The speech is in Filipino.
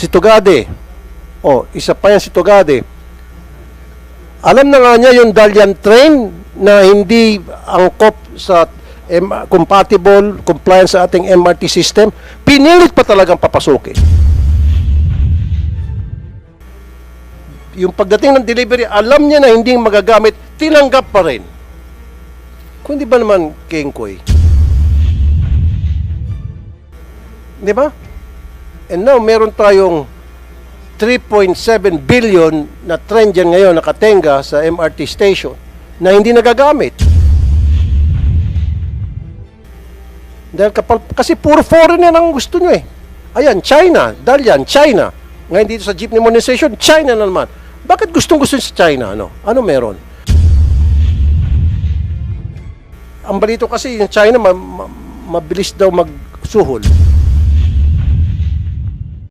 Si Tugade. O, isa pa yan si Tugade. Alam na nga niya yung Dalian train na hindi angkop sa compatible, compliance sa ating MRT system. Pinilit pa talagang papasukin. Yung pagdating ng delivery, alam niya na hindi magagamit, tinanggap pa rin. Kung di ba naman, Kengkoy? Di ba? And now, meron tayong 3.7 billion na trend dyan ngayon nakatenga sa MRT station na hindi nagagamit. Dahil kasi puro foreigner ang gusto nyo eh. Ayan, China, Dalian, China. Ngayon dito sa jeepney modernization, China na naman. Bakit gustong-gusto sa China? Ano meron? Ang balito kasi yung China, mabilis daw magsuhol.